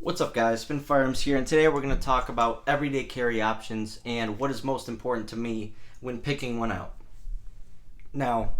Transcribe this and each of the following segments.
What's up guys, Spin Firearms here, and today we're going to talk about everyday carry options and what is most important to me when picking one out. Now,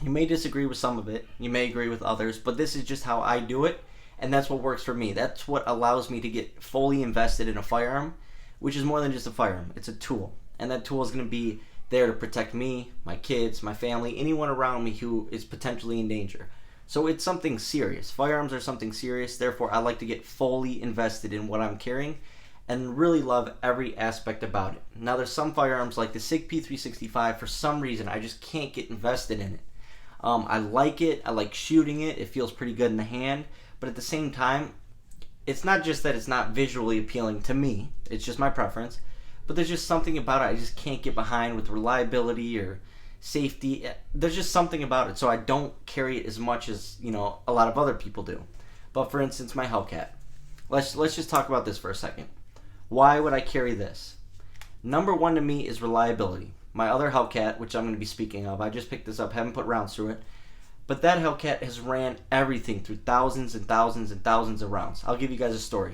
you may disagree with some of it, you may agree with others, but this is just how I do it, and that's what works for me. That's what allows me to get fully invested in a firearm, which is more than just a firearm, it's a tool. And that tool is going to be there to protect me, my kids, my family, anyone around me who is potentially in danger. So it's something serious. Firearms are something serious, therefore I like to get fully invested in what I'm carrying and really love every aspect about it. Now there's some firearms like the SIG P365, for some reason I just can't get invested in it. I like it, I like shooting it, it feels pretty good in the hand, but at the same time, it's not just that it's not visually appealing to me, it's just my preference, but there's just something about it I just can't get behind with reliability or safety. There's just something about it, so I don't carry it as much as a lot of other people do. But for instance, my Hellcat. Let's just talk about this for a second. Why would I carry this? Number one to me is reliability. My other Hellcat, which I'm going to be speaking of, I just picked this up, haven't put rounds through it, but that Hellcat has ran everything through thousands and thousands and thousands of rounds. I'll give you guys a story.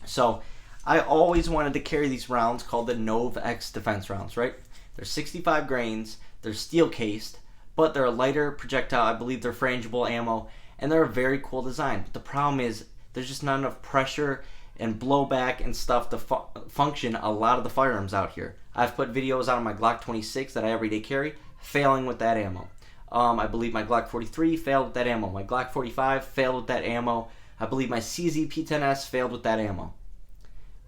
So I always wanted to carry these rounds called the Nov X defense rounds, right? They're 65 grains. They're steel cased, but they're a lighter projectile. I believe they're frangible ammo, and they're a very cool design. But the problem is there's just not enough pressure and blowback and stuff to function a lot of the firearms out here. I've put videos out on my Glock 26 that I everyday carry, failing with that ammo. I believe my Glock 43 failed with that ammo. My Glock 45 failed with that ammo. I believe my CZ P10S failed with that ammo.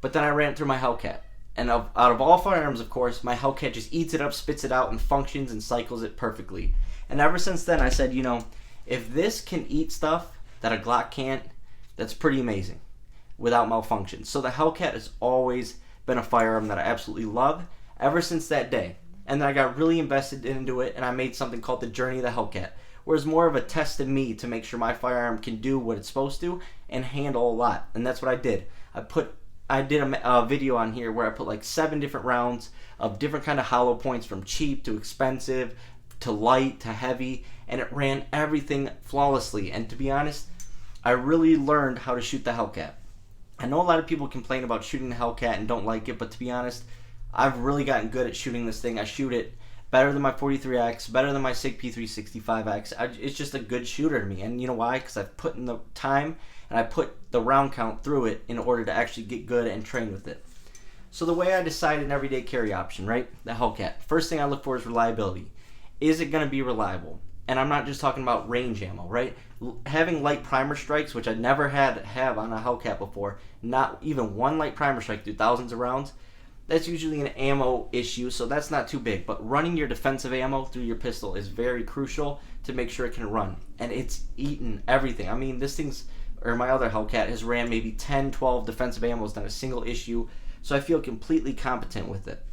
But then I ran it through my Hellcat. And out of all firearms, of course, my Hellcat just eats it up, spits it out, and functions and cycles it perfectly. And ever since then, I said, if this can eat stuff that a Glock can't, that's pretty amazing without malfunction. So the Hellcat has always been a firearm that I absolutely love ever since that day. And then I got really invested into it, and I made something called the Journey of the Hellcat, where it's more of a test of me to make sure my firearm can do what it's supposed to and handle a lot. And that's what I did. I did a video on here where I put like 7 different rounds of different kind of hollow points, from cheap to expensive to light to heavy, and it ran everything flawlessly. And to be honest, I really learned how to shoot the Hellcat. I know a lot of people complain about shooting the Hellcat and don't like it, but to be honest, I've really gotten good at shooting this thing. I shoot it better than my 43X, better than my SIG P365X. It's just a good shooter to me. And you know why? Because I've put in the time and I put the round count through it in order to actually get good and train with it. So the way I decide an everyday carry option, right? The Hellcat. First thing I look for is reliability. Is it going to be reliable? And I'm not just talking about range ammo, right? Having light primer strikes, which I never have on a Hellcat before, not even one light primer strike through thousands of rounds, that's usually an ammo issue, so that's not too big. But running your defensive ammo through your pistol is very crucial to make sure it can run. And it's eaten everything. I mean, my other Hellcat has ran maybe 10, 12 defensive ammos, not a single issue, so I feel completely competent with it.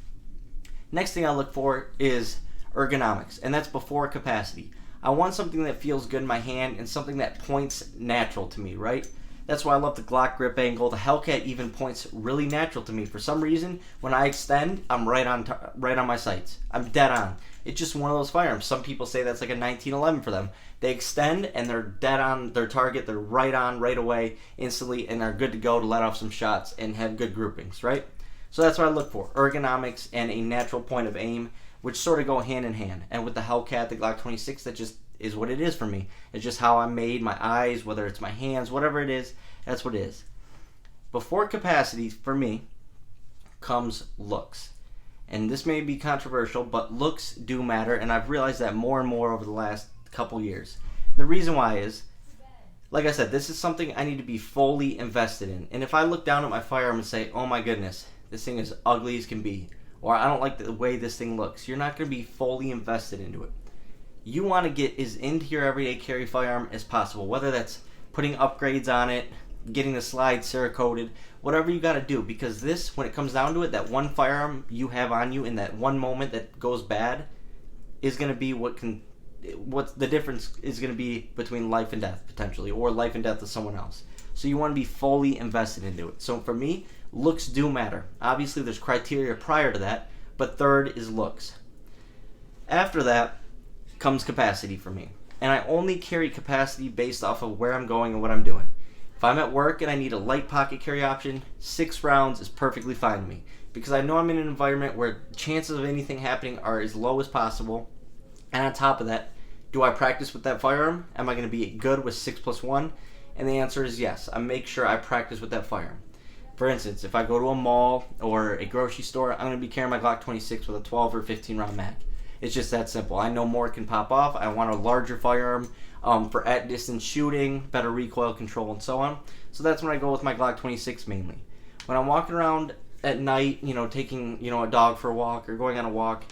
Next thing I look for is ergonomics, and that's before capacity. I want something that feels good in my hand and something that points natural to me, right? That's why I love the Glock grip angle. The Hellcat even points really natural to me. For some reason, when I extend, I'm right on my sights. I'm dead on. It's just one of those firearms. Some people say that's like a 1911 for them. They extend and they're dead on their target. They're right on, right away, instantly, and are good to go to let off some shots and have good groupings, right? So that's what I look for. Ergonomics and a natural point of aim, which sort of go hand in hand. And with the Hellcat, the Glock 26, that just is what it is for me. It's just how I'm made, my eyes, whether it's my hands, whatever it is, that's what it is. Before capacity, for me, comes looks. And this may be controversial, but looks do matter, and I've realized that more and more over the last couple years. The reason why is, like I said, this is something I need to be fully invested in. And if I look down at my firearm and say, oh my goodness, this thing is ugly as can be, or I don't like the way this thing looks, you're not going to be fully invested into it. You want to get as into your everyday carry firearm as possible, whether that's putting upgrades on it, getting the slide Cerakoted, whatever you got to do, because this, when it comes down to it, that one firearm you have on you in that one moment that goes bad is going to be what the difference is going to be between life and death, potentially, or life and death of someone else. So you want to be fully invested into it. So for me, looks do matter. Obviously, there's criteria prior to that, but third is looks. After that comes capacity for me. And I only carry capacity based off of where I'm going and what I'm doing. If I'm at work and I need a light pocket carry option, 6 rounds is perfectly fine to me, because I know I'm in an environment where chances of anything happening are as low as possible. And on top of that, do I practice with that firearm? Am I going to be good with 6+1? And the answer is yes. I make sure I practice with that firearm. For instance, if I go to a mall or a grocery store, I'm going to be carrying my Glock 26 with a 12 or 15 round mag. It's just that simple. I know more can pop off. I want a larger firearm for at distance shooting, better recoil control, and so on. So that's when I go with my Glock 26 mainly. When I'm walking around at night, taking a dog for a walk or going on a walk,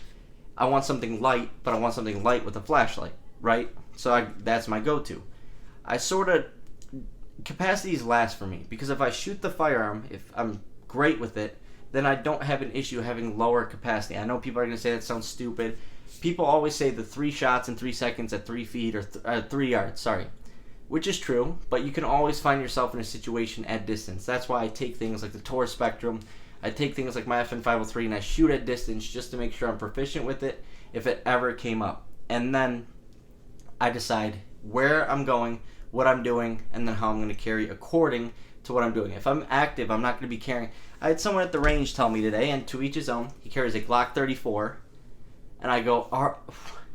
I want something light, but I want something light with a flashlight, right? So that's my go-to. Capacity is last for me, because if I shoot the firearm, if I'm great with it, then I don't have an issue having lower capacity. I know people are going to say that sounds stupid. People always say the 3 shots in 3 seconds at 3 feet or 3 yards, which is true, but you can always find yourself in a situation at distance. That's why I take things like the Taurus Spectrum, I take things like my FN 503, and I shoot at distance just to make sure I'm proficient with it if it ever came up. And then I decide where I'm going, what I'm doing, and then how I'm going to carry according to what I'm doing. If I'm active, I'm not going to be carrying. I had someone at the range tell me today, and to each his own, he carries a Glock 34, and I go,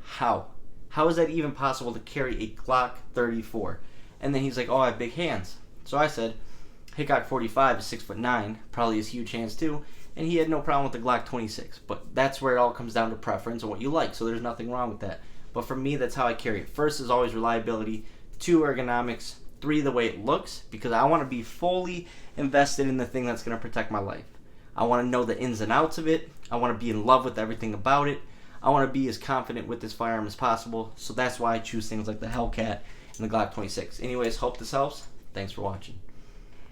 how? How is that even possible to carry a Glock 34? And then he's like, I have big hands. So I said, Hickok 45 is 6'9", probably his huge hands too, and he had no problem with the Glock 26. But that's where it all comes down to preference and what you like, so there's nothing wrong with that. But for me, that's how I carry it. First is always reliability, 2, ergonomics, 3, the way it looks, because I want to be fully invested in the thing that's going to protect my life. I want to know the ins and outs of it. I want to be in love with everything about it. I want to be as confident with this firearm as possible, so that's why I choose things like the Hellcat and the Glock 26. Anyways, hope this helps. Thanks for watching.